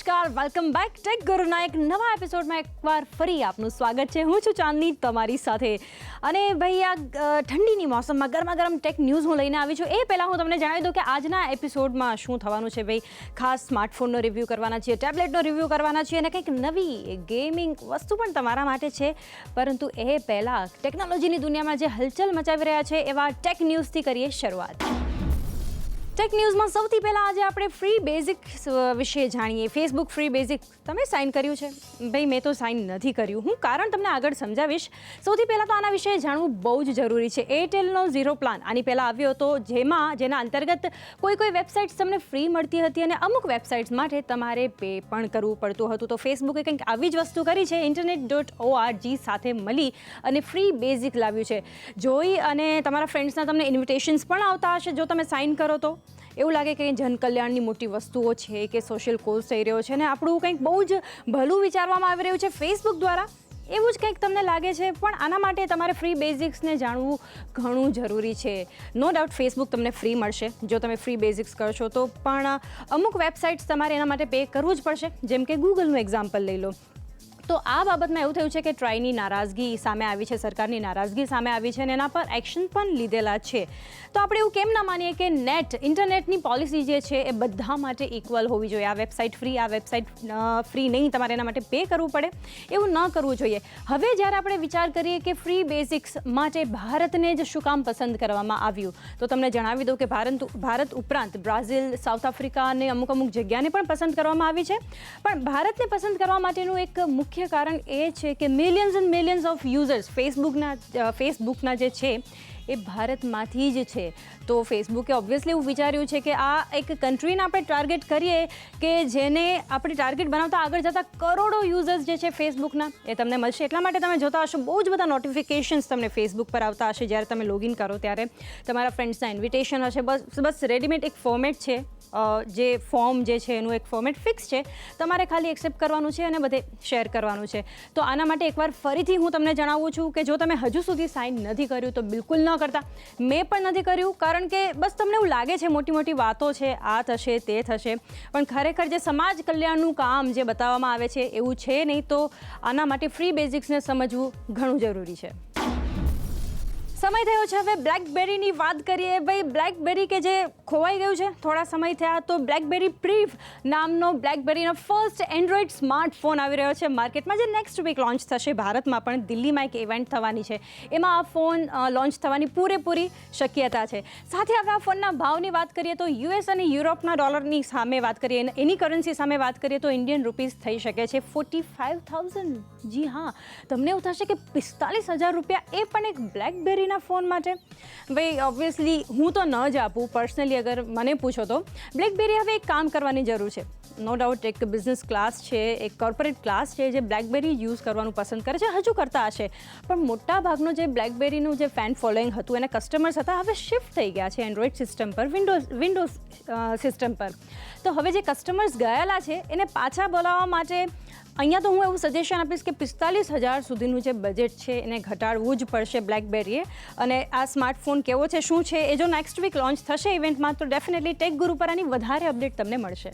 નમસ્કાર, welcome back tech ગુરુના એક નવા એપિસોડમાં એકવાર ફરી આપનું સ્વાગત છે. હું છું ચાંદની તમારી સાથે. અને ભાઈ આ ઠંડીની મોસમમાં ગરમા ગરમ ટેક ન્યૂઝ હું લઈને આવી છું. એ પહેલાં હું તમને જણાવી દઉં કે આજના એપિસોડમાં શું થવાનું છે. ભાઈ ખાસ સ્માર્ટફોનનો રિવ્યૂ કરવાના છીએ, ટેબ્લેટનો રિવ્યૂ કરવાના છીએ અને કંઈક નવી ગેમિંગ વસ્તુ પણ તમારા માટે છે. પરંતુ એ પહેલાં ટેકનોલોજીની દુનિયામાં જે હલચલ મચાવી રહ્યા છે એવા ટેક ન્યૂઝથી કરીએ શરૂઆત. ટેક ન્યૂઝમાં સૌથી પહેલાં આજે આપણે ફ્રી બેઝિક્સ વિશે જાણીએ. ફેસબુક ફ્રી બેઝિક તમે સાઇન કર્યું છે? ભાઈ મેં તો સાઇન નથી કર્યું. હું કારણ તમને આગળ સમજાવીશ. સૌથી પહેલાં તો આના વિશે જાણવું બહુ જ જરૂરી છે. એરટેલનો ઝીરો પ્લાન આની પહેલાં આવ્યો હતો, જેના અંતર્ગત કોઈ વેબસાઇટ્સ તમને ફ્રી મળતી હતી અને અમુક વેબસાઇટ્સ માટે તમારે પે પણ કરવું પડતું હતું. તો ફેસબુકે કંઈક આવી જ વસ્તુ કરી છે. internet.org સાથે મળી અને ફ્રી બેઝિક લાવ્યું છે. જોઈ અને તમારા ફ્રેન્ડ્સના તમને ઇન્વિટેશન્સ પણ આવતા હશે જો તમે સાઇન કરો તો. એવું લાગે કે જનકલ્યાણની મોટી વસ્તુઓ છે કે સોશિયલ કોઝ થઈ રહ્યો છે અને આપણું કંઈક બહુ જ ભલું વિચારવામાં આવી રહ્યું છે ફેસબુક દ્વારા, એવું જ કંઈક તમને લાગે છે. પણ આના માટે તમારે ફ્રી બેઝિક્સને જાણવું ઘણું જરૂરી છે. નો ડાઉટ ફેસબુક તમને ફ્રી મળશે જો તમે ફ્રી બેઝિક્સ કરશો તો, પણ અમુક વેબસાઇટ્સ તમારે એના માટે પે કરવું જ પડશે. જેમ કે ગૂગલનું એક્ઝામ્પલ લઈ લો. તો આ બાબતમાં એવું થયું છે કે ટ્રાયની નારાજગી સામે આવી છે, સરકારની નારાજગી સામે આવી છે અને એના પર એક્શન પણ લીધેલા છે. તો આપણે એવું કેમ ના માનીએ કે ઇન્ટરનેટની પોલિસી જે છે એ બધા માટે ઇક્વલ હોવી જોઈએ. આ વેબસાઇટ ફ્રી, આ વેબસાઇટ ફ્રી નહીં, તમારે એના માટે પે કરવું પડે, એવું ન કરવું જોઈએ. હવે જ્યારે આપણે વિચાર કરીએ કે ફ્રી બેઝિક્સ માટે ભારતને જ શું કામ પસંદ કરવામાં આવ્યું, તો તમને જણાવી દઉં કે ભારત ઉપરાંત બ્રાઝિલ, સાઉથ આફ્રિકા અને અમુક જગ્યાને પણ પસંદ કરવામાં આવી છે. પણ ભારતને પસંદ કરવા માટેનું એક મુખ્ય કારણ એ છે કે millions and millions of users ફેસબુકના જે છે એ ભારતમાંથી જ છે. તો ફેસબુકે ઓબ્વિયસલી એવું વિચાર્યું છે કે આ એક કન્ટ્રીને આપણે ટાર્ગેટ કરીએ કે જેને આપણે ટાર્ગેટ બનાવતા આગળ જતા કરોડો યુઝર્સ જે છે ફેસબુકના એ તમને મળશે. એટલા માટે તમે જોતા હશો બહુ જ બધા નોટિફિકેશન્સ તમને ફેસબુક પર આવતા હશે. જ્યારે તમે લોગિન કરો ત્યારે તમારા ફ્રેન્ડ્સના ઇન્વિટેશન હશે. બસ રેડીમેડ એક ફોર્મેટ છે, જે ફોર્મ જે છે એનું એક ફોર્મેટ ફિક્સ છે. તમારે ખાલી એક્સેપ્ટ કરવાનું છે અને બધે શેર કરવાનું છે. તો આના માટે એકવાર ફરીથી હું તમને જણાવું છું કે જો તમે હજુ સુધી સાઇન નથી કર્યું તો બિલકુલ ન કરતા. મેં પણ નથી કર્યું કારણ કે બસ તમને એવું લાગે છે મોટી વાતો છે, આ થશે તે થશે, પણ ખરેખર જે સમાજ કલ્યાણનું કામ જે બતાવવામાં આવે છે એવું છે નહીં. તો આના માટે ફ્રી બેઝિક્સને સમજવું ઘણું જરૂરી છે. સમય થયો છે હવે બ્લેકબેરીની વાત કરીએ. ભાઈ બ્લેકબેરી કે જે ખોવાઈ ગયું છે થોડા સમય થયા, તો બ્લેકબેરી પ્રીવ નામનો બ્લેકબેરીનો ફર્સ્ટ એન્ડ્રોઈડ સ્માર્ટફોન આવી રહ્યો છે માર્કેટમાં, જે નેક્સ્ટ વીક લોન્ચ થશે. ભારતમાં પણ દિલ્હીમાં એક ઇવેન્ટ થવાની છે, એમાં આ ફોન લોન્ચ થવાની પૂરેપૂરી શક્યતા છે. સાથે હવે આ ફોનના ભાવની વાત કરીએ તો યુએસ અને યુરોપના ડોલરની સામે વાત કરીએ, એની કરન્સી સામે વાત કરીએ તો ઇન્ડિયન રૂપીઝ થઈ શકે છે 45,000. જી હા, તમને એવું થશે કે 45,000 રૂપિયા, એ પણ એક બ્લેકબેરી ફોન માટે. ભાઈ ઓબ્વિયસલી હું તો ન જ આપું પર્સનલી. અગર મને પૂછો તો બ્લેકબેરી હવે એક કામ કરવાની જરૂર છે. નો ડાઉટ એક બિઝનેસ ક્લાસ છે, એક કોર્પોરેટ ક્લાસ છે જે બ્લેકબેરી યુઝ કરવાનું પસંદ કરે છે, હજુ કરતા હશે. પણ મોટા ભાગનો જે બ્લેકબેરીનું જે ફેન ફોલોઈંગ હતું એના કસ્ટમર્સ હતા, હવે શિફ્ટ થઈ ગયા છે એન્ડ્રોઈડ સિસ્ટમ પર, વિન્ડોઝ સિસ્ટમ પર. તો હવે જે કસ્ટમર્સ ગયેલા છે એને પાછા બોલાવવા માટે અહીંયા તો હું એવું સજેશન આપીશ કે 45,000 સુધીનું જે બજેટ છે એને ઘટાડવું જ પડશે બ્લેકબેરીએ. અને આ સ્માર્ટફોન કેવો છે, શું છે, એ જો નેક્સ્ટ વીક લોન્ચ થશે ઇવેન્ટમાં તો ડેફિનેટલી ટેક ગુરુ પર આની વધારે અપડેટ તમને મળશે.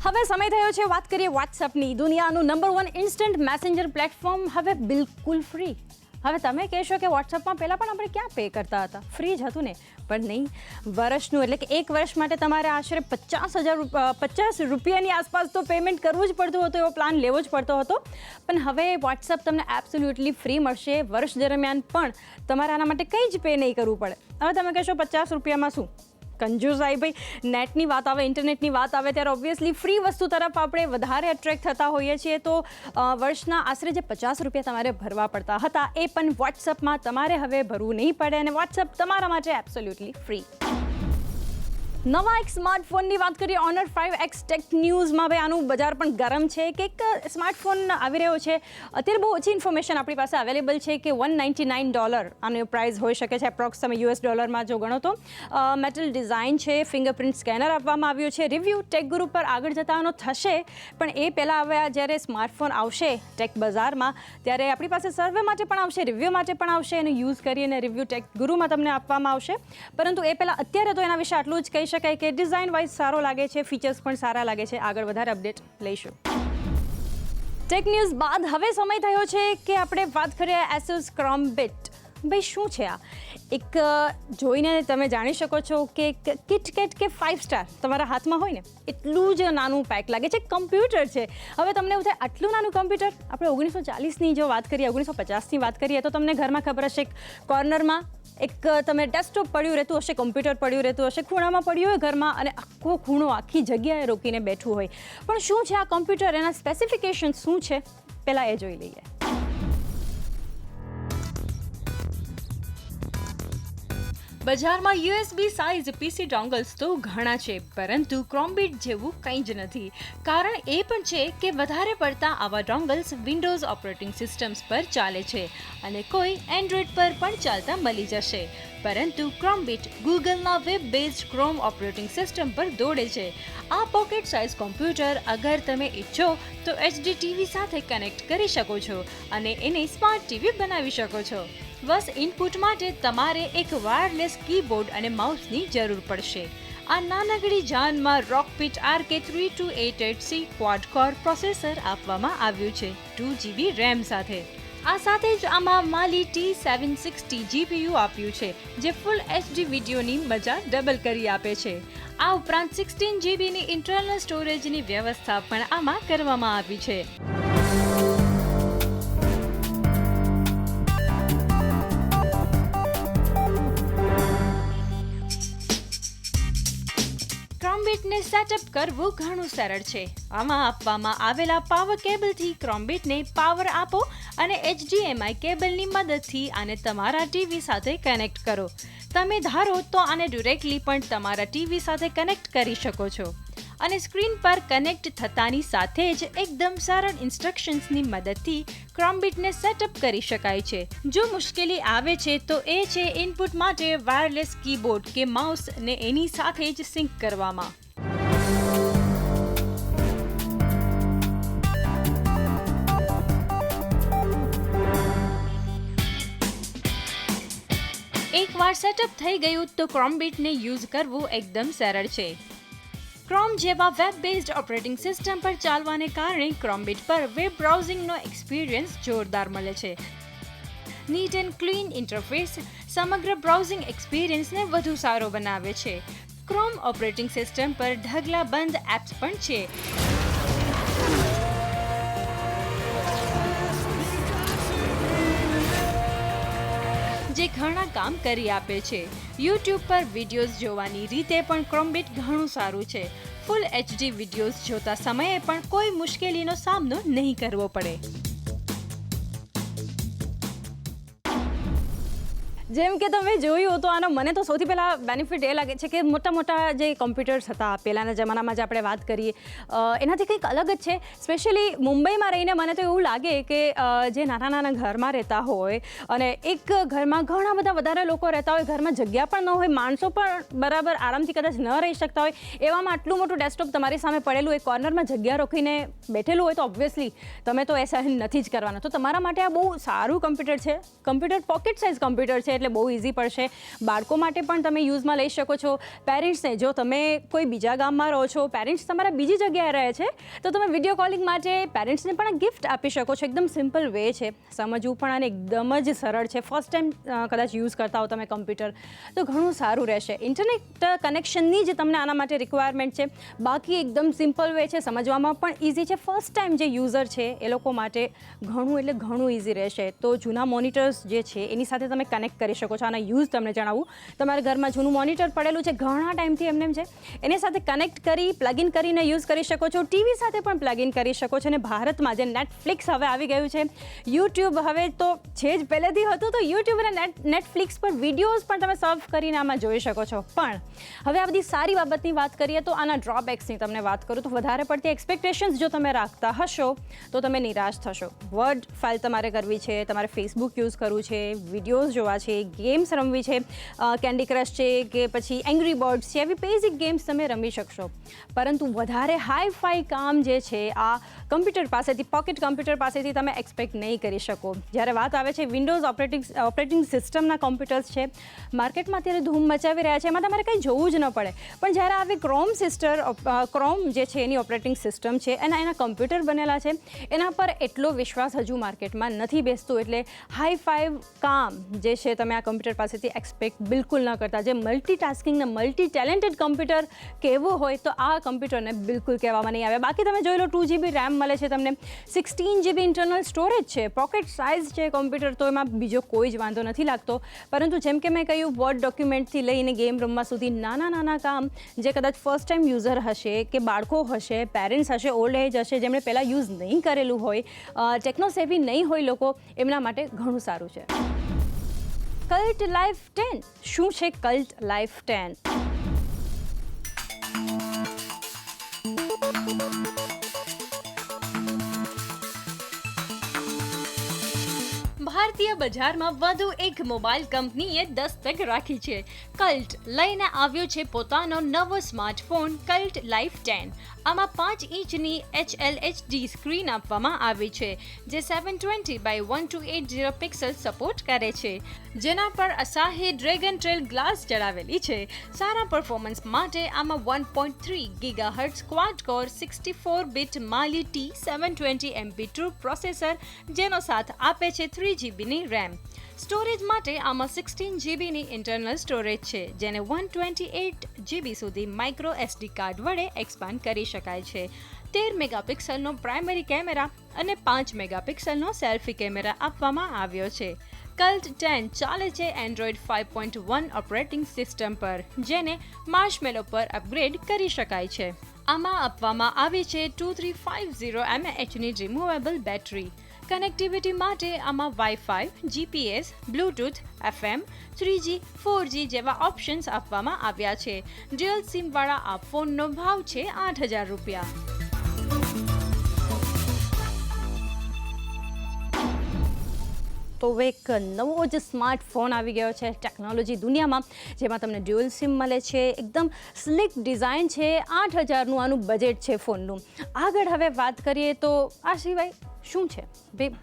હવે સમય થયો છે વાત કરીએ વોટ્સએપની. દુનિયાનું નંબર 1 ઇન્સ્ટન્ટ મેસેન્જર પ્લેટફોર્મ હવે બિલકુલ ફ્રી. હવે તમે કહેશો કે વોટ્સએપમાં પહેલાં પણ આપણે ક્યાં પે કરતા હતા, ફ્રી જ હતું ને? પણ નહીં, વર્ષનું એટલે કે એક વર્ષ માટે તમારે આશરે 50 રૂપિયાની આસપાસ તો પેમેન્ટ કરવું જ પડતું હતું, એવો પ્લાન લેવો જ પડતો હતો. પણ હવે વોટ્સએપ તમને એબ્સોલ્યુટલી ફ્રી મળશે. વર્ષ દરમિયાન પણ તમારે આના માટે કંઈ જ પે નહીં કરવું પડે. હવે તમે કહેશો 50 રૂપિયામાં શું કંજૂસાઈ? ભાઈ નેટની વાત આવે, ઇન્ટરનેટની વાત આવે ત્યારે ઓબ્વિયસલી ફ્રી વસ્તુ તરફ આપણે વધારે એટ્રેક્ટ થતા હોઈએ છીએ. તો વર્ષના આશરે જે 50 રૂપિયા તમારે ભરવા પડતા હતા એ પણ વોટ્સએપમાં તમારે હવે ભરવું નહીં પડે અને વોટ્સએપ તમારા માટે એબ્સોલ્યુટલી ફ્રી. નવા એક સ્માર્ટફોનની વાત કરીએ. ઓનર 5X ટેક ન્યૂઝમાં ભાઈ આનું બજાર પણ ગરમ છે કે એક સ્માર્ટફોન આવી રહ્યો છે. અત્યારે બહુ ઓછી ઇન્ફોર્મેશન આપણી પાસે અવેલેબલ છે કે $199 આનો પ્રાઇસ હોઈ શકે છે એપ્રોક્સ. તમે US ડોલરમાં જો ગણો તો મેટલ ડિઝાઇન છે, ફિંગરપ્રિન્ટ સ્કેનર આપવામાં આવ્યું છે. રિવ્યૂ ટેક ગુરુ પર આગળ જતાનો થશે, પણ એ પહેલાં હવે જ્યારે સ્માર્ટફોન આવશે ટેક બજારમાં ત્યારે આપણી પાસે સર્વે માટે પણ આવશે, રિવ્યૂ માટે પણ આવશે, અને યુઝ કરીને રિવ્યૂ ટેક ગુરુમાં તમને આપવામાં આવશે. પરંતુ એ પહેલાં અત્યારે તો એના વિશે આટલું જ કહીશ કહી શકાય કે ડિઝાઇન વાઇઝ સારો લાગે છે, ફીચર્સ પણ સારા લાગે છે. આગળ વધારે અપડેટ લઈશું. ટેક ન્યૂઝ બાદ હવે સમય થયો છે કે આપણે વાત કરીએ એસુસ ક્રોમ્બિટ. ભાઈ શું છે આ? એક જોઈને તમે જાણી શકો છો કે કિટકેટ કે 5 સ્ટાર તમારા હાથમાં હોય ને એટલું જ નાનું પેક લાગે છે. કમ્પ્યુટર છે. હવે તમને એવું થાય આટલું નાનું કમ્પ્યુટર? આપણે 1940ની જો વાત કરીએ, 1950ની વાત કરીએ તો તમને ઘરમાં ખબર હશે કોર્નરમાં એક તમે ડેસ્કટોપ પડ્યું રહેતું હશે, કમ્પ્યુટર પડ્યું રહેતું હશે, ખૂણામાં પડ્યું હોય ઘરમાં, અને આખો ખૂણો આખી જગ્યાએ રોકીને બેઠું હોય. પણ શું છે આ કમ્પ્યુટર, એના સ્પેસિફિકેશન શું છે, પહેલાં એ જોઈ લઈએ. બજારમાં USB સાઇઝ PC ડોંગલ્સ તો ઘણા છે, પરંતુ ક્રોમ્બિટ જેવું કંઈ જ નથી. કારણ એ પણ છે કે વધારે પડતા આવા ડોંગલ્સ વિન્ડોઝ ઓપરેટિંગ સિસ્ટમ્સ પર ચાલે છે અને કોઈ એન્ડ્રોઇડ પર પણ ચાલતા મળી જશે. પરંતુ ક્રોમ્બિટ ગૂગલના web based Chrome operating system પર દોડે છે. આ પોકેટ સાઇઝ કોમ્પ્યુટર અગર તમે ઈચ્છો તો HD TV સાથે કનેક્ટ કરી શકો છો અને એને સ્માર્ટ TV બનાવી શકો છો. બસ ઇનપુટ માટે તમારે એક વાયરલેસ કીબોર્ડ અને માઉસની જરૂર પડશે. આ નાનકડી જાનમાં રોકફિટ RK3288C ક્વાડ કોર પ્રોસેસર આપવામાં આવ્યું છે 2GB RAM સાથે. આ સાથે જ આમાં માલી T760 GPU આપ્યું છે, જે ફૂલ HD વિડીયોની મજા ડબલ કરી આપે છે. આ ઉપરાંત 16GBની ઇન્ટરનલ સ્ટોરેજની વ્યવસ્થા પણ આમાં કરવામાં આવી છે. ક્રોમ્બિટને સેટઅપ કરવું ઘણું સરળ છે. આમાં આપવામાં આવેલા પાવર કેબલથી ક્રોમ્બિટને પાવર આપો અને HDMI કેબલની મદદથી આને તમારા ટીવી સાથે કનેક્ટ કરો. તમે ધારો તો આને ડિરેક્ટલી પણ તમારા ટીવી સાથે કનેક્ટ કરી શકો છો અને સ્ક્રીન પર કનેક્ટ થતાની સાથે જ એકદમ સરળ ઇન્સ્ટ્રક્શન્સની મદદથી ક્રોમ્બિટને સેટઅપ કરી શકાય છે. જો મુશ્કેલી આવે છે તો એ છે ઇનપુટ માટે વાયરલેસ કીબોર્ડ કે માઉસ ને એની સાથે જ સિંક કરવામાં. એકવાર સેટઅપ થઈ ગયું તો ક્રોમ્બિટને યુઝ કરવું એકદમ સરળ છે. ક્રોમ જેવા વેબ બેઝડ ઓપરેટિંગ સિસ્ટમ પર ચાલવાને કારણે ક્રોમ્બિટ પર વેબ બ્રાઉઝિંગનો એક્સપિરિયન્સ જોરદાર મળે છે. નીટ એન્ડ ક્લીન ઇન્ટરફેસ સમગ્ર બ્રાઉઝિંગ એક્સપિરિયન્સને વધુ સારો બનાવે છે. ક્રોમ ઓપરેટિંગ સિસ્ટમ પર ઢગલાબંધ એપ્સ પણ છે. જે ઘણા કામ કરી આપે છે. YouTube પર વિડીયોઝ જોવાની રીતે પણ ક્રોમ્બિટ ઘણું સારું છે. ફૂલ HD વિડીયોઝ જોતા સમયે પણ કોઈ મુશ્કેલીનો સામનો નહીં કરવો પડે. જેમ કે તમે જોયું તો આનો મને તો સૌથી પહેલાં બેનિફિટ એ લાગે છે કે મોટા મોટા જે કમ્પ્યુટર્સ હતા પહેલાંના જમાનામાં જે આપણે વાત કરીએ એનાથી કંઈક અલગ જ છે. સ્પેશિયલી મુંબઈમાં રહીને મને તો એવું લાગે કે જે નાના નાના ઘરમાં રહેતા હોય અને એક ઘરમાં ઘણા બધા વધારે લોકો રહેતા હોય, ઘરમાં જગ્યા પણ ન હોય, માણસો પણ બરાબર આરામથી કદાચ ન રહી શકતા હોય, એવામાં આટલું મોટું ડેસ્કટોપ તમારી સામે પડેલું હોય, કોર્નરમાં જગ્યા રોકીને બેઠેલું હોય, તો ઓબ્વિયસલી તમે તો એ સહન નથી જ કરવાના. તો તમારા માટે આ બહુ સારું કમ્પ્યુટર છે. કમ્પ્યુટર પોકેટ સાઇઝ કમ્પ્યુટર છે એટલે બહુ ઇઝી પડશે. બાળકો માટે પણ તમે યુઝમાં લઈ શકો છો. પેરેન્ટ્સને, જો તમે કોઈ બીજા ગામમાં રહો છો, પેરેન્ટ્સ તમારા બીજી જગ્યાએ રહે છે, તો તમે વિડીયો કોલિંગ માટે પેરેન્ટ્સને પણ ગિફ્ટ આપી શકો છો. એકદમ સિમ્પલ વે છે, સમજવું પણ આને એકદમ જ સરળ છે. ફર્સ્ટ ટાઈમ કદાચ યુઝ કરતા હો તમે કમ્પ્યુટર તો ઘણું સારું રહેશે. ઇન્ટરનેટ કનેક્શનની જ તમને આના માટે રિક્વાયરમેન્ટ છે. બાકી એકદમ સિમ્પલ વે છે, સમજવામાં પણ ઇઝી છે. ફર્સ્ટ ટાઈમ જે યુઝર છે એ લોકો માટે ઘણું એટલે ઘણું ઇઝી રહેશે. તો જૂના મોનિટર્સ જે છે એની સાથે તમે કનેક્ટ કરી શકો છો. આના યુઝ તમને જણાવું. તમારા ઘરમાં જૂનું મોનિટર પડેલું છે ઘણા ટાઈમથી એમને છે, એની સાથે કનેક્ટ કરી પ્લગઇન કરીને યુઝ કરી શકો છો. ટીવી સાથે પણ પ્લગઇન કરી શકો છો. અને ભારતમાં જે નેટફ્લિક્સ હવે આવી ગયું છે, યુટ્યુબ હવે તો છે જ, પહેલેથી હતું, તો યુટ્યુબ અને નેટફ્લિક્સ પર વિડીયોઝ પણ તમે સર્વ કરીને આમાં જોઈ શકો છો. પણ હવે આ બધી સારી બાબતની વાત કરીએ તો આના ડ્રોબેક્સની તમને વાત કરું તો વધારે પડતી એક્સપેક્ટેશન્સ જો તમે રાખતા હશો તો તમે નિરાશ થશો. વર્ડ ફાઇલ તમારે કરવી છે, તમારે ફેસબુક યુઝ કરવું છે, વિડીયોઝ જોવા છે, ગેમ્સ રમવી છે, કેન્ડી ક્રશ છે કે પછી એંગ્રી બર્ડ્સ છે, એવી બેઝિક ગેમ્સ તમે રમી શકશો. પરંતુ વધારે હાઈ ફાઈ કામ જે છે આ કમ્પ્યુટર પાસેથી, પોકેટ કમ્પ્યુટર પાસેથી તમે એક્સપેક્ટ નહીં કરી શકો. જ્યારે વાત આવે છે વિન્ડોઝ ઓપરેટિંગ સિસ્ટમના કોમ્પ્યુટર્સ છે, માર્કેટમાં અત્યારે ધૂમ મચાવી રહ્યા છે, એમાં તમારે કંઈ જોવું જ ન પડે. પણ જ્યારે આવી ક્રોમ જે છે એની ઓપરેટિંગ સિસ્ટમ છે એના કમ્પ્યુટર બનેલા છે, એના પર એટલો વિશ્વાસ હજુ માર્કેટમાં નથી બેસતો. એટલે હાઈ ફાઈ કામ જે છે તમે આ કમ્પ્યુટર પાસેથી એક્સપેક્ટ બિલકુલ ન કરતા. જે મલ્ટીટાસ્કિંગ ને મલ્ટી ટેલેન્ટેડ કમ્પ્યુટર કહેવું હોય તો આ કમ્પ્યુટરને બિલકુલ કહેવામાં નહીં આવે. બાકી તમે જોઈ લો 2GB RAM મળે છે તમને, 16GB ઇન્ટરનલ સ્ટોરેજ છે, પોકેટ સાઇઝ છે કમ્પ્યુટર, તો એમાં બીજો કોઈ જ વાંધો નથી લાગતો. પરંતુ જેમ કે મેં કહ્યું, વર્ડ ડોક્યુમેન્ટથી લઈને ગેમ રમવા સુધી નાના કામ જે કદાચ ફર્સ્ટ ટાઈમ યુઝર હશે કે બાળકો હશે, પેરેન્ટ્સ હશે, ઓલ્ડ એજ હશે, જેમણે પહેલાં યુઝ નહીં કરેલું હોય, ટેકનોસેવી નહીં હોય લોકો, એમના માટે ઘણું સારું છે. Cult life 10. શું છે કલ્ટ લાઈફ 10? ભારતીય બજારમાં વધુ એક મોબાઈલ કંપનીએ દસ્તક રાખી છે. કલ્ટ લઈને આવ્યો છે પોતાનો નવો સ્માર્ટફોન કલ્ટ લાઈફ 10. આમાં 5 ઇંચની HLHD સ્ક્રીન આપવામાં આવી છે, જે 720x1280 પિક્સલ સપોર્ટ કરે છે, જેના પર અસાહી ડ્રેગન ટ્રેલ ગ્લાસ ચડાવેલી છે. સારા પરફોર્મન્સ માટે આમાં 1.3 GHz Quad core 64-bit Mali T720MP2 processor, જેનો સાથ આપે છે 3GBની RAM. સ્ટોરેજ માટે આમાં 16GBની ઇન્ટરનલ સ્ટોરેજ છે, જેને 128GB સુધી માઇક્રો SD કાર્ડ વડે એક્સપાન્ડ કરી શકાય છે. 13 મેગાપિક્સલનો પ્રાઇમરી કેમેરા અને 5 મેગાપિક્સલનો સેલ્ફી કેમેરા આપવામાં આવ્યો છે. કલ્ટ 10 ચાલે છે એન્ડ્રોઇડ 5.1 ઓપરેટિંગ સિસ્ટમ પર, જેને માર્શમેલો પર અપગ્રેડ કરી શકાય છે. આમાં આપવામાં આવી છે 2350 mAhની રિમૂવેબલ બેટરી. કનેક્ટિવિટી માટે આમાં wifi, GPS, Bluetooth, FM, 3G, 4G જેવા ઓપ્શન્સ આપવામાં આવ્યા છે. ડ્યુઅલ સિમવાળા આ ફોનનો ભાવ છે 8,000 રૂપિયા. તો એક નવો જ સ્માર્ટફોન આવી ગયો છે ટેકનોલોજી દુનિયામાં, જેમાં તમને ડ્યુઅલ સિમ મળે છે, એકદમ સ્લિક ડિઝાઇન છે, 8,000નું આનું બજેટ છે ફોનનું. આગળ હવે વાત કરીએ તો આ સિવાય શું છે?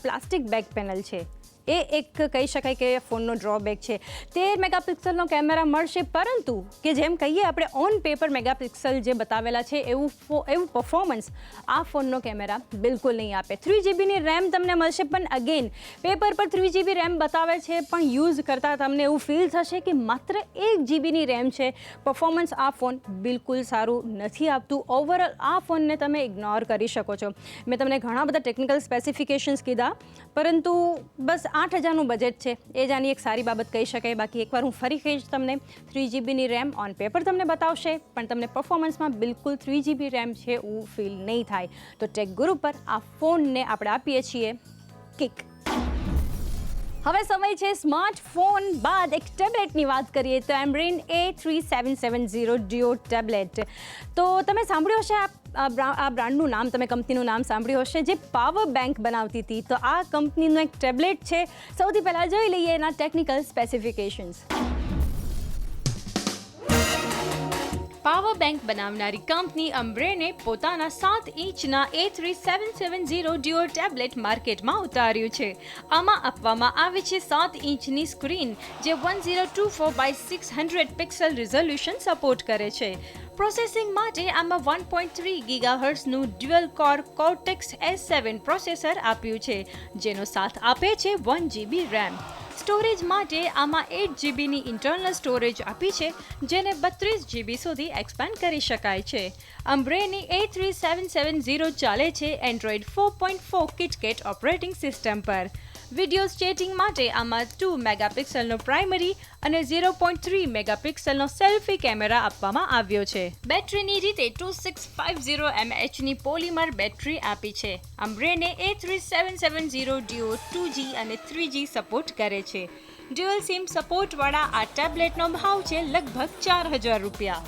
પ્લાસ્ટિક બેક પેનલ છે, એ એક કહી શકાય કે ફોનનો ડ્રોબેક છે. 13 મેગાપિક્સલનો કેમેરા મળશે, પરંતુ કે જેમ કહીએ આપણે ઓન પેપર મેગાપિક્સલ જે બતાવેલા છે એવું પરફોર્મન્સ આ ફોનનો કેમેરા બિલકુલ નહીં આપે. 3GBની RAM તમને મળશે, પણ અગેન પેપર પર 3GB RAM બતાવે છે, પણ યુઝ કરતાં તમને એવું ફીલ થશે કે માત્ર 1GBની RAM છે. પરફોર્મન્સ આ ફોન બિલકુલ સારું નથી આપતું. ઓવરઓલ આ ફોનને તમે ઇગ્નોર કરી શકો છો. મેં તમને ઘણા બધા ટેકનિકલ સ્પેસિફિકેશન્સ કીધા, પરંતુ બસ 8,000નું બજેટ છે, એ જ આની એક સારી બાબત કહી શકાય. બાકી એકવાર હું ફરી કહીશ તમને, 3GBની RAM ઓન પેપર તમને બતાવશે, પણ તમને પરફોર્મન્સમાં બિલકુલ 3GB RAM છે એવું ફીલ નહીં થાય. તો ટેક ગુરુ પર આ ફોનને આપણે આપીએ છીએ કિક. હવે સમય છે સ્માર્ટફોન બાદ એક ટેબ્લેટની વાત કરીએ તો એમ્બ્રેન A3770 ડ્યુઓ ટેબ્લેટ. તો તમે સાંભળ્યું હશે આ બ્રાન્ડનું નામ, તમે કંપનીનું નામ સાંભળ્યું હશે, જે પાવર બેંક બનાવતી હતી. તો આ કંપનીનું એક ટેબ્લેટ છે. સૌથી પહેલાં જોઈ લઈએ એના ટેકનિકલ સ્પેસિફિકેશન્સ. પાવર બેંક બનાવનારી કંપની અમ્બ્રેને પોતાના 7 ઇંચના A3770 ડ્યુઓ ટેબ્લેટ માર્કેટમાં ઉતાર્યું છે. આમાં આપવામાં આવે છે 7 ઇંચની સ્ક્રીન, જે 1024x600 પિક્સલ રિઝોલ્યુશન સપોર્ટ કરે છે. પ્રોસેસિંગ માટે આમાં 1.3 GHzનું dual core Cortex S7 processor આપ્યું છે, જેનો સાથ આપે છે 1GB RAM. સ્ટોરેજ માટે આમાં 8GBની ઇન્ટરનલ સ્ટોરેજ આપી છે, જેને 32GB સુધી એક્સપાન્ડ કરી શકાય છે. અમ્બ્રેની A3770 ચાલે છે એન્ડ્રોઇડ 4.4 KitKat ઓપરેટિંગ સિસ્ટમ પર. વિડીયો ચેટિંગ માટે આમાં 2 મેગાપિક્સલનો પ્રાઇમરી અને 0.3 મેગાપિક્સલનો સેલ્ફી કેમેરા આપવામાં આવ્યો છે. બેટરીની રીતે 2650 mAhની પોલિમર બેટરી આપી છે. અમ્બ્રેને A3770 ડ્યુઓ 2G અને 3G સપોર્ટ કરે છે. ડ્યુઅલ સિમ સપોર્ટવાળા આ ટેબ્લેટનો ભાવ છે લગભગ 4,000 રૂપિયા.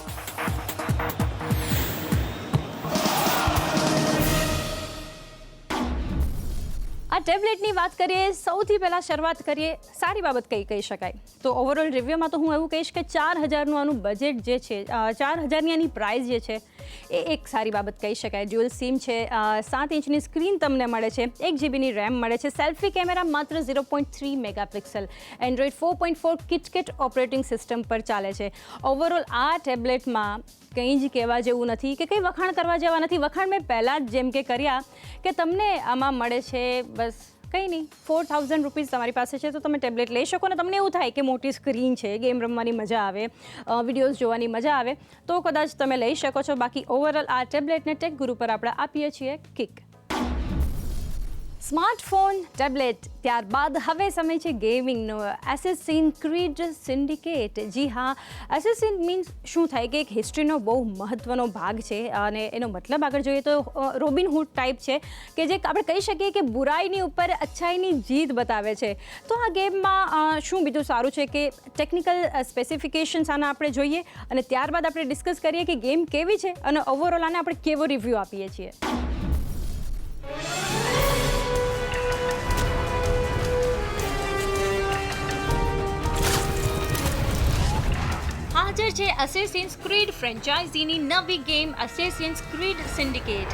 આ ટેબ્લેટની વાત કરીએ, સૌથી પહેલાં શરૂઆત કરીએ સારી બાબત કઈ કહી શકાય તો ઓવરઓલ રિવ્યુમાં તો હું એવું કહીશ કે 4,000નું આનું બજેટ જે છે, 4,000ની આની પ્રાઇસ જે છે એ એક સારી બાબત કહી શકાય. ડ્યુઅલ સિમ છે, 7 ઇંચની સ્ક્રીન તમને મળે છે, 1 જીબીની રેમ મળે છે, સેલ્ફી કેમેરા માત્ર 0.3 megapixel, Android 4.4 KitKat operating system પર ચાલે છે. ઓવરઓલ આ ટેબ્લેટમાં કંઈ જ કહેવા જેવું નથી કે કંઈ વખાણ કરવા જેવા નથી. વખાણ મેં પહેલાં જ જેમ કે કર્યા કે તમને આમાં મળે છે બસ કંઈ નહીં, 4,000 રૂપીઝ તમારી પાસે છે તો તમે ટેબ્લેટ લઈ શકો. ને તમને એવું થાય કે મોટી સ્ક્રીન છે, ગેમ રમવાની મજા આવે, વિડીયોઝ જોવાની મજા આવે તો કદાચ તમે લઈ શકો છો. બાકી ઓવરઓલ આ ટેબ્લેટને ટેક ગુરુ પર આપણે આપીએ છીએ કિક. સ્માર્ટફોન, ટેબ્લેટ, ત્યારબાદ હવે સમય છે ગેમિંગનો. એસેસિન્સ ક્રીડ સિન્ડિકેટ. જી હા, એસેસિન મીન્સ શું થાય કે એક હિસ્ટ્રીનો બહુ મહત્ત્વનો ભાગ છે અને એનો મતલબ આગળ જોઈએ તો રોબિનહૂડ ટાઈપ છે કે જે આપણે કહી શકીએ કે બુરાઈની ઉપર અચ્છાઈની જીત બતાવે છે. તો આ ગેમમાં શું બીજું સારું છે કે ટેકનિકલ સ્પેસિફિકેશન્સ આના આપણે જોઈએ અને ત્યારબાદ આપણે ડિસ્કસ કરીએ કે ગેમ કેવી છે અને ઓવરઓલ આને આપણે કેવો રિવ્યૂ આપીએ છીએ. હાજર છે અસેસિન્સ ક્રીડ ફ્રેન્ચાઇઝીની નવી ગેમ અસેસિન્સ ક્રીડ સિન્ડિકેટ.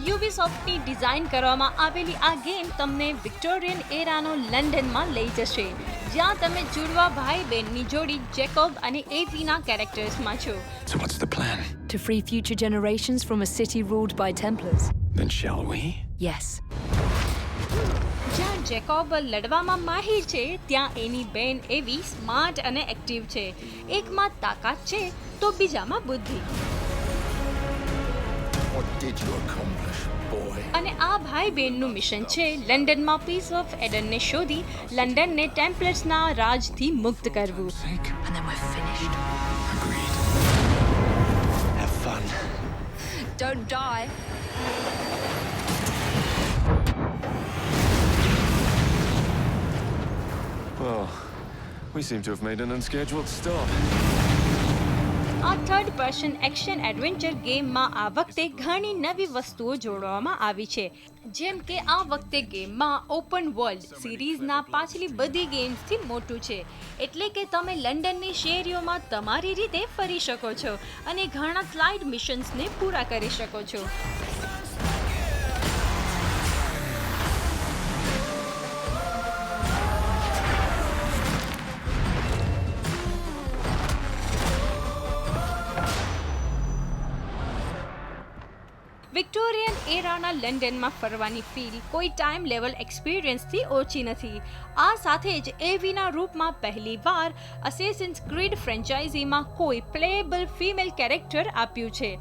યુબીસોફ્ટની ડિઝાઇન કરવામાં આવેલી આ ગેમ તમને વિક્ટોરિયન એરાનો લંડનમાં લઈ જશે, જ્યાં તમે જુડવા ભાઈ બહેનની જોડી જેકોબ અને એવીના કેરેક્ટર્સમાં છો. So what's the plan? To free future generations from a city ruled by Templars. Then shall we? Yes. જ્યાં જેકોબ લડવામાં માહિર છે ત્યાં એની બહેન એવી સ્માર્ટ અને એક્ટિવ છે. એકમાં તાકાત છે તો બીજામાં બુદ્ધિ. What did you accomplish, boy? અને આ ભાઈ બહેનનું મિશન છે લંડનમાં પીસ ઓફ એડનને શોધી લંડનને ટેમ્પલર્સના રાજથી મુક્ત કરવું. Sake. And then we're finished. Agreed. Have fun. Don't die. Well, we seem to have made an unscheduled stop. આ થર્ડ પર્સન એક્શન એડવેન્ચર ગેમમાં આ વખતે ઘણી નવી વસ્તુઓ જોડવામાં આવી છે. જેમ કે આ વખતે ગેમમાં ઓપન વર્લ્ડ સિરીઝના પાછલી બધી ગેમ્સથી મોટું છે. એટલે કે તમે લંડનની શેરીઓમાં તમારી રીતે ફરી શકો છો અને ઘણા સ્લાઇડ મિશન્સને પૂરા કરી શકો છો. વિક્ટોરિયન એરાના લંડનમાં ફરવાની ફીલ કોઈ ટાઈમ લેવલ એક્સપિરિયન્સથી ઓછી નથી. આ સાથે જ એવીના રૂપમાં પહેલીવાર અસેસિન્સ ક્રીડ ફ્રેન્ચાઇઝીમાં કોઈ પ્લેએબલ ફિમેલ કેરેક્ટર આપ્યું છે.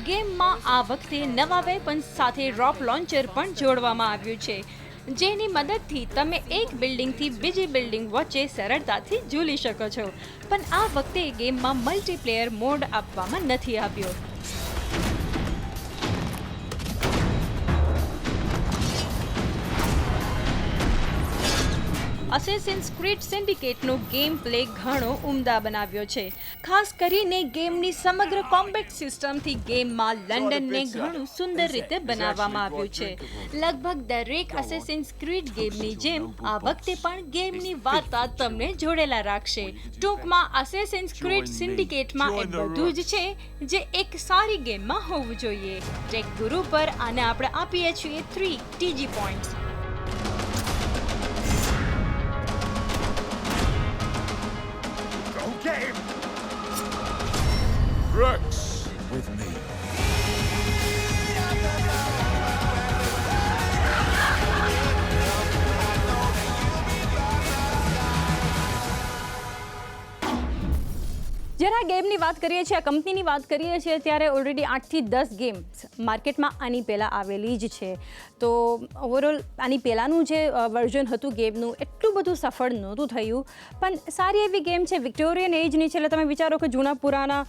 ગેમમાં આ વખતે નવા વેપન્સ સાથે રોપ લોન્ચર પણ જોડવામાં આવ્યું છે, જેની મદદથી તમે એક બિલ્ડિંગથી બીજી બિલ્ડિંગ વચ્ચે સરળતાથી ઝૂલી શકો છો. પણ આ વખતે ગેમમાં મલ્ટીપ્લેયર મોડ આપવામાં નથી આવ્યો. અસેસિન્સ ક્રીડ સિન્ડિકેટનો ગેમ પ્લે ઘણો ઉમદા બનાવ્યો છે. ખાસ કરીને ગેમની સમગ્ર કોમ્બેટ સિસ્ટમથી ગેમમાં લંડનને ઘણું સુંદર રીતે બનાવવામાં આવ્યું છે. લગભગ દરેક અસેસિન્સ ક્રીડ ગેમની જેમ આ વખતે પણ ગેમની વાર્તા તમને જોડેલા રાખશે. ટૂંકમાં અસેસિન્સ ક્રીડ સિન્ડિકેટમાં એ બધું જ છે જે એક સારી ગેમમાં હોવું જોઈએ. ટેક ગુરુ પર આને આપણે આપીએ છીએ 3 TG points. Game. Rex with me. જરા જ્યારે ગેમની વાત કરીએ છીએ, આ કંપનીની વાત કરીએ છીએ, ત્યારે ઓલરેડી 8 થી 10 ગેમ્સ માર્કેટમાં આની પહેલાં આવેલી જ છે. તો ઓવરઓલ આની પહેલાંનું જે વર્ઝન હતું ગેમનું એટલું બધું સફળ નહોતું થયું, પણ સારી એવી ગેમ છે. વિક્ટોરિયન એજની છે, એટલે તમે વિચારો કે જૂના પુરાના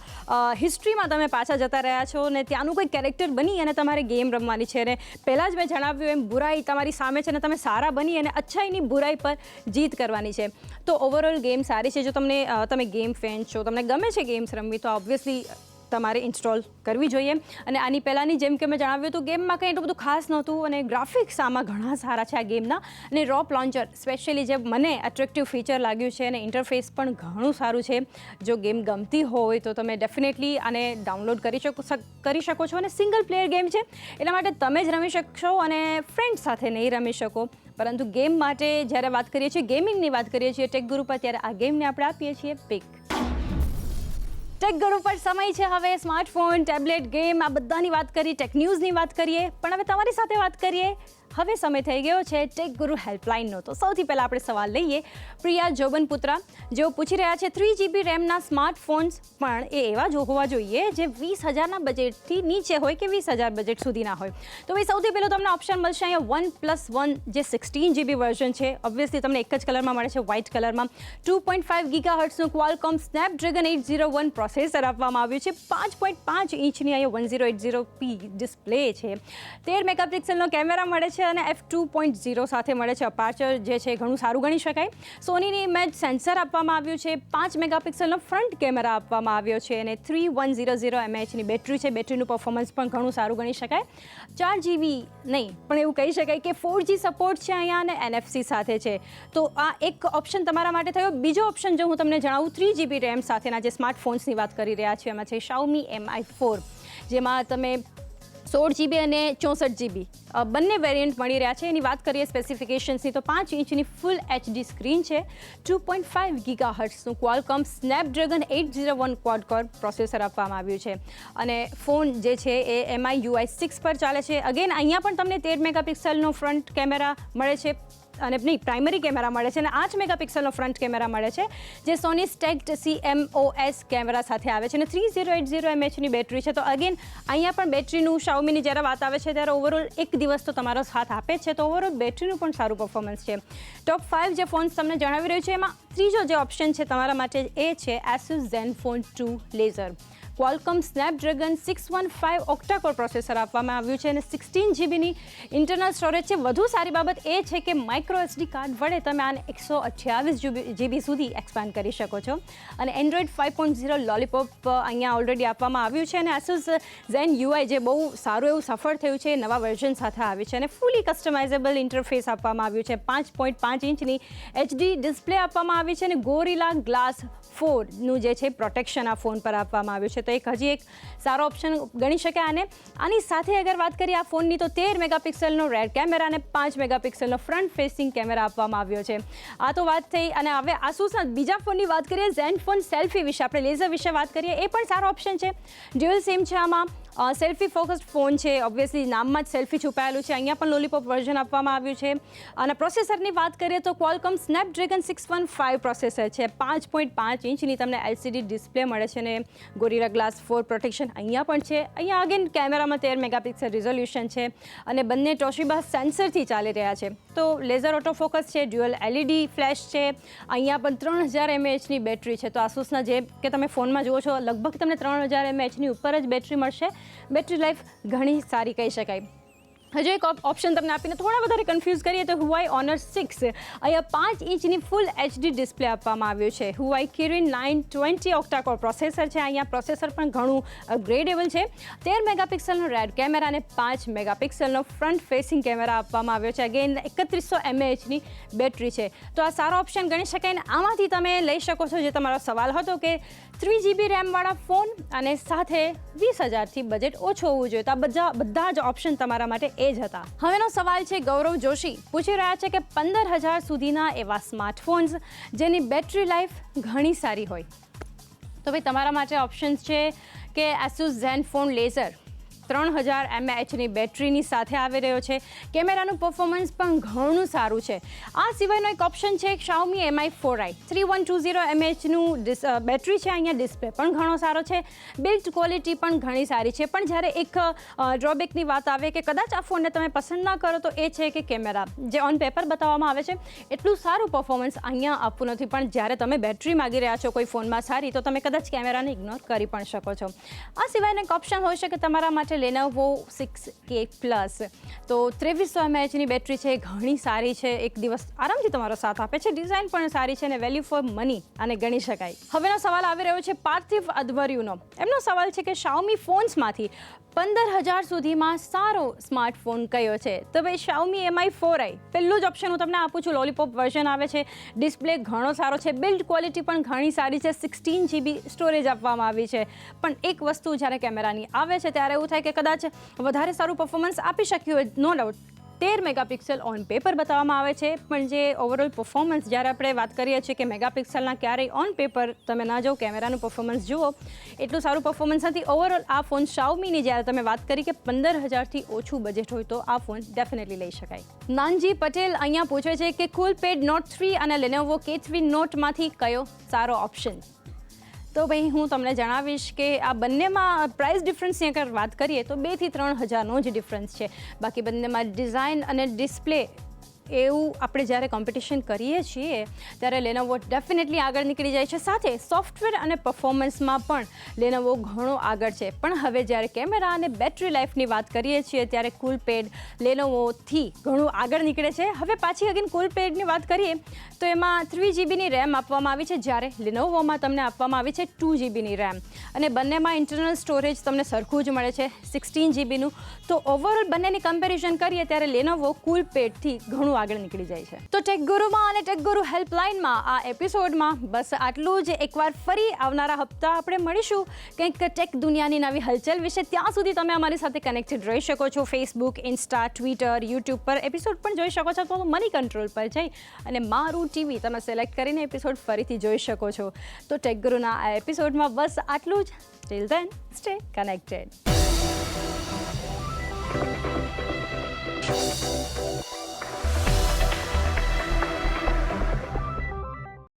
હિસ્ટ્રીમાં તમે પાછા જતા રહ્યા છો ને ત્યાંનું કોઈ કેરેક્ટર બની અને તમારે ગેમ રમવાની છે. અને પહેલાં જ મેં જણાવ્યું એમ બુરાઈ તમારી સામે છે અને તમે સારા બની અને અચ્છાઈની બુરાઈ પર જીત કરવાની છે. તો ઓવરઓલ ગેમ સારી છે. જો તમે ગેમ ફેન છો, તમને ગમે છે ગેમ્સ રમવી, તો ઓબ્વિયસલી તમારે ઇન્સ્ટોલ કરવી જોઈએ. અને આની પહેલાંની જેમ કે મેં જણાવ્યું હતું, ગેમમાં કંઈ એટલું બધું ખાસ નહોતું અને ગ્રાફિક્સ આમાં ઘણા સારા છે આ ગેમના. અને રોપ લોન્ચર સ્પેશિયલી જે મને એટ્રેક્ટિવ ફીચર લાગ્યું છે અને ઇન્ટરફેસ પણ ઘણું સારું છે. જો ગેમ ગમતી હોય તો તમે ડેફિનેટલી આને ડાઉનલોડ કરી શકો છો. અને સિંગલ પ્લેયર ગેમ છે, એટલા માટે તમે જ રમી શકશો અને ફ્રેન્ડ સાથે નહીં રમી શકો. પરંતુ ગેમ માટે જ્યારે વાત કરીએ છીએ, ગેમિંગની વાત કરીએ છીએ ટેક ગુરુ પર, ત્યારે આ ગેમને આપણે આપીએ છીએ પિક. ટેક ગુરુ પર સમય છે હવે સ્માર્ટફોન, ટેબ્લેટ, ગેમ, આ બધાની વાત કરી, ટેક ન્યૂઝની વાત કરીએ. પણ હવે તમારી સાથે વાત કરીએ, હવે સમય થઈ ગયો છે ટેક ગુરુ હેલ્પલાઇનનો. તો સૌથી પહેલાં આપણે સવાલ લઈએ પ્રિયા જોબનપુત્રા, જેઓ પૂછી રહ્યા છે 3GB રેમના સ્માર્ટફોન્સ પણ એ એવા જ હોવા જોઈએ જે 20,000ના બજેટથી નીચે હોય કે 20,000 બજેટ સુધીના હોય. તો ભાઈ સૌથી પહેલો તમને ઓપ્શન મળશે અહીંયા OnePlus1, જે 16GB વર્ઝન છે. ઓબ્વિયસલી તમને એક જ કલરમાં મળે છે, વ્હાઇટ કલરમાં. 2.5 GHzનું ક્વાલકોમ સ્નેપડ્રેગન 801 પ્રોસેસર આપવામાં આવ્યું છે. 5.5 ઇંચની અહીંયા 1080p ડિસ્પ્લે છે. 13 મેગાપિક્સલનો કેમેરા મળે છે અને f2.0 સાથે મળે છે. અપાર્ચર જે છે ઘણું સારું ગણી શકાય. સોનીની ઇમેજ સેન્સર આપવામાં આવ્યું છે. 5 મેગાપિક્સલનો ફ્રન્ટ કેમેરા આપવામાં આવ્યો છે અને 3100 mAhની બેટરી છે. બેટરીનું પરફોર્મન્સ પણ ઘણું સારું ગણી શકાય. 4GB નહીં, પણ એવું કહી શકાય કે 4G સપોર્ટ છે અહીંયા અને NFC સાથે છે. તો આ એક ઓપ્શન તમારા માટે થયો. બીજો ઓપ્શન જો હું તમને જણાવું, 3GB રેમ સાથેના જે સ્માર્ટફોન્સની વાત કરી રહ્યા છીએ, એમાં છે Xiaomi Mi4, જેમાં તમે 16GB અને 64GB બંને વેરિયન્ટ મળી રહ્યા છે. એની વાત કરીએ સ્પેસિફિકેશન્સની, તો 5 ઇંચની ફૂલ HD સ્ક્રીન છે. 2.5 GHzનું ક્વાલકોમ સ્નેપડ્રેગન 801 ક્વાડ કોર પ્રોસેસર આપવામાં આવ્યું છે. અને ફોન જે છે એ MI UI 6 પર ચાલે છે. અગેન અહીંયા પણ તમને 13 મેગાપિક્સલનો ફ્રન્ટ કેમેરા મળે છે અને નહીં, પ્રાઇમરી કેમેરા મળે છે અને 8 મેગાપિક્સલનો ફ્રન્ટ કેમેરા મળે છે, જે સોની સ્ટેક્ડ CMOS કેમેરા સાથે આવે છે અને 3080 mAhની બેટરી છે. તો અગેન અહીંયા પણ બેટરીનું Xiaomiની જ્યારે વાત આવે છે ત્યારે ઓવરઓલ એક દિવસ તો તમારો સાથ આપે જ છે. તો ઓવરઓલ બેટરીનું પણ સારું પરફોર્મન્સ છે. ટોપ 5 જે ફોન્સ તમને જણાવી રહ્યું છે, એમાં ત્રીજો જે ઓપ્શન છે તમારા માટે એ છે Asus ZenFone 2 Laser. Qualcomm Snapdragon 615 octa core processor આપવામાં આવ્યું છે અને 16GBની ઇન્ટરનલ સ્ટોરેજ છે. વધુ સારી બાબત એ છે કે માઇક્રો SD કાર્ડ વડે તમે આને 128GB સુધી એક્સપાન્ડ કરી શકો છો. અને એન્ડ્રોઇડ 5.0 લોલીપોપ અહીંયા ઓલરેડી આપવામાં આવ્યું છે. અને Asus Zen UI જે બહુ સારું એવું સફળ થયું છે, નવા વર્ઝન સાથે આવ્યું છે અને ફૂલી કસ્ટમાઇઝેબલ ઇન્ટરફેસ આપવામાં આવ્યું છે. 5.5 ઇંચની HD ડિસ્પ્લે આપવામાં આવી છે અને ગોરિલા ગ્લાસ 4નું જે છે પ્રોટેક્શન આ ફોન પર આપવામાં આવ્યું છે. તો હજી એક સારો ઓપ્શન ગણી શકાય. અને આની સાથે અગર વાત કરીએ આ ફોનની, તો 13 મેગાપિક્સલનો રેર કેમેરા અને 5 મેગાપિક્સલનો ફ્રન્ટ ફેસિંગ કેમેરા આપવામાં આવ્યો છે. આ તો વાત થઈ. અને હવે Asusના બીજા ફોનની વાત કરીએ, ZenFone સેલ્ફી વિશે, આપણે લેઝર વિશે વાત કરીએ. એ પણ સારો ઓપ્શન છે. ડ્યુઅલ સિમ છે આમાં. સેલ્ફી ફોકસ્ડ ફોન છે. ઓબ્વિયસલી નામમાં જ સેલ્ફી છુપાયેલું છે. અહીંયા પણ લોલીપોપ વર્ઝન આપવામાં આવ્યું છે. અને પ્રોસેસરની વાત કરીએ તો ક્વાલકોમ સ્નેપડ્રેગન 615 પ્રોસેસર છે. 5.5 ઇંચની તમને LCD ડિસ્પ્લે મળે છે અને ગોરિલા ગ્લાસ 4 પ્રોટેક્શન અહીંયા પણ છે. અહીંયા અગેન કેમેરામાં 13 મેગાપિક્સલ રિઝોલ્યુશન છે અને બંને ટોશિબા સેન્સરથી ચાલી રહ્યા છે. તો લેઝર ઓટોફોકસ છે, ડ્યુઅલ LED ફ્લેશ છે. અહીંયા પણ 3000 mAhની બેટરી છે. તો Asusના જે કે તમે ફોનમાં જુઓ છો, લગભગ તમને 3000 mAhની ઉપર જ બેટરી મળશે. બેટરી લાઈફ ઘણી સારી કહી શકાય. હજુ એક ઓપ્શન તમને આપીને થોડા વધારે કન્ફ્યુઝ કરીએ તો Huawei Honor 6, અહીંયા 5 ઇંચની ફૂલ HD ડિસ્પ્લે આપવામાં આવ્યું છે. Huawei Kirin 920 ઓક્ટા-કોર પ્રોસેસર છે. અહીંયા પ્રોસેસર પણ ઘણું અપગ્રેડેબલ છે. 13 મેગાપિક્સલનો રેર કેમેરા અને 5 મેગાપિક્સલનો ફ્રન્ટ ફેસિંગ કેમેરા આપવામાં આવ્યો છે. અગેન 3100 mAhની બેટરી છે. તો આ સારો ઓપ્શન ગણી શકાય. અને આમાંથી તમે લઈ શકો છો, જે તમારો સવાલ હતો કે 3GB રેમવાળા ફોન અને સાથે 20,000થી બજેટ ઓછું હોવું જોઈએ. તો આ બધા જ ઓપ્શન તમારા માટે એ જ હતા. હવેનો સવાલ છે ગૌરવ જોશી, પૂછી રહ્યા છે કે 15,000 સુધીના એવા સ્માર્ટફોન્સ જેની બેટરી લાઈફ ઘણી સારી હોય. તો ભાઈ તમારા માટે ઓપ્શન્સ છે કે Asus ZenFone લેઝર, 3000 mAhની બેટરીની સાથે આવી રહ્યો છે. કેમેરાનું પરફોર્મન્સ પણ ઘણું સારું છે. આ સિવાયનો એક ઓપ્શન છે Xiaomi Mi 4i 3120 mAhનું બેટરી છે. અહીંયા ડિસ્પ્લે પણ ઘણો સારો છે. બિલ્ડ ક્વોલિટી પણ ઘણી સારી છે. પણ જ્યારે એક ડ્રોબેકની વાત આવે કે કદાચ આ ફોનને તમે પસંદ ના કરો તો એ છે કે કેમેરા જે ઓન પેપર બતાવવામાં આવે છે એટલું સારું પરફોર્મન્સ અહીંયા આપવું નથી. પણ જ્યારે તમે બેટરી માગી રહ્યા છો કોઈ ફોનમાં સારી તો તમે કદાચ કેમેરાને ઇગ્નોર કરી પણ શકો છો. આ સિવાયનો એક ઓપ્શન હોઈ શકે તમારા માટે Lenovo 6K Plus. તો 2300 mAhની બેટરી છે, ઘણી સારી છે, એક દિવસ આરામથી તમારો સાથ આપે છે. ડિઝાઇન પણ સારી છે અને વેલ્યુ ફોર મની આને ગણી શકાય. હવેનો સવાલ આવી રહ્યો છે પાર્થિવ અધવર્યુનો. એમનો સવાલ છે કે Xiaomi ફોન્સમાંથી 15000 સુધીમાં સારો સ્માર્ટફોન કયો છે? તો ભાઈ Xiaomi Mi 4i પહેલું જ ઓપ્શન હું તમને આપું છું. લોલીપોપ વર્ઝન આવે છે, ડિસ્પ્લે ઘણો સારો છે, બિલ્ડ ક્વોલિટી પણ ઘણી સારી છે, 16 GB સ્ટોરેજ આપવામાં આવી છે. પણ એક વસ્તુ જ્યારે કેમેરાની આવે છે ત્યારે એવું થાય કે કદાચ વધારે સારું પરફોર્મન્સ આપી શક્યું હોય. No doubt 13 megapixel on paper બતાવવામાં આવે છે, પણ જે ઓવરઓલ પરફોર્મન્સ જ્યારે આપણે વાત કરીએ છીએ કે મેગાપિક્સલના ક્યારેય ઓન પેપર તમે ના જો કેમેરાનું પરફોર્મન્સ જુઓ એટલું સારું પરફોર્મન્સ નથી. ઓવરઓલ આ ફોન Xiaomiની જ્યારે તમે વાત કરી કે 15000થી ઓછું બજેટ હોય તો આ ફોન ડેફિનેટલી લઈ શકાય. નાનજી પટેલ અહીંયા પૂછે છે કે કુલપેડ Note 3 અને Lenovo K3 Noteમાંથી કયો સારો ઓપ્શન? તો ભાઈ હું તમને જણાવીશ કે આ બંનેમાં પ્રાઇસ ડિફરન્સની અગર વાત કરીએ તો 2 થી 3000નો જ ડિફરન્સ છે. બાકી બંનેમાં ડિઝાઇન અને ડિસ્પ્લે એવું આપણે જ્યારે કોમ્પિટિશન કરીએ છીએ ત્યારે Lenovo ડેફિનેટલી આગળ નીકળી જાય છે. સાથે સોફ્ટવેર અને પરફોર્મન્સમાં પણ Lenovo ઘણો આગળ છે. પણ હવે જ્યારે કેમેરા અને બેટરી લાઈફની વાત કરીએ છીએ ત્યારે કુલપેડ Lenovoથી ઘણું આગળ નીકળે છે. હવે પાછી અગેન કુલપેડની વાત કરીએ તો એમાં 3 GBની રેમ આપવામાં આવી છે, જ્યારે Lenovoમાં તમને આપવામાં આવી છે 2 GBની રેમ. અને બંનેમાં ઇન્ટરનલ સ્ટોરેજ તમને સરખું જ મળે છે 16 GBનું. તો ઓવરઓલ બંનેની કમ્પેરિઝન કરીએ ત્યારે Lenovo કુલપેડથી ઘણું આગળ નીકળી જાય છે. તો ટેક ગુરુમાં અને ટેક ગુરુ હેલ્પલાઇનમાં આ એપિસોડમાં બસ આટલું જ. એકવાર ફરી આવનારા હપ્તા આપણે મળીશું કંઈક ટેક દુનિયાની નવી હલચલ વિશે. ત્યાં સુધી તમે અમારી સાથે કનેક્ટેડ રહી શકો છો. ફેસબુક, ઇન્સ્ટા, ટ્વિટર, યુટ્યુબ પર એપિસોડ પણ જોઈ શકો છો. તો મની કંટ્રોલ પર જઈ અને મારું ટીવી તમે સિલેક્ટ કરીને એપિસોડ ફરીથી જોઈ શકો છો. તો ટેક ગુરુના આ એપિસોડમાં બસ આટલું જ. Till then stay connected.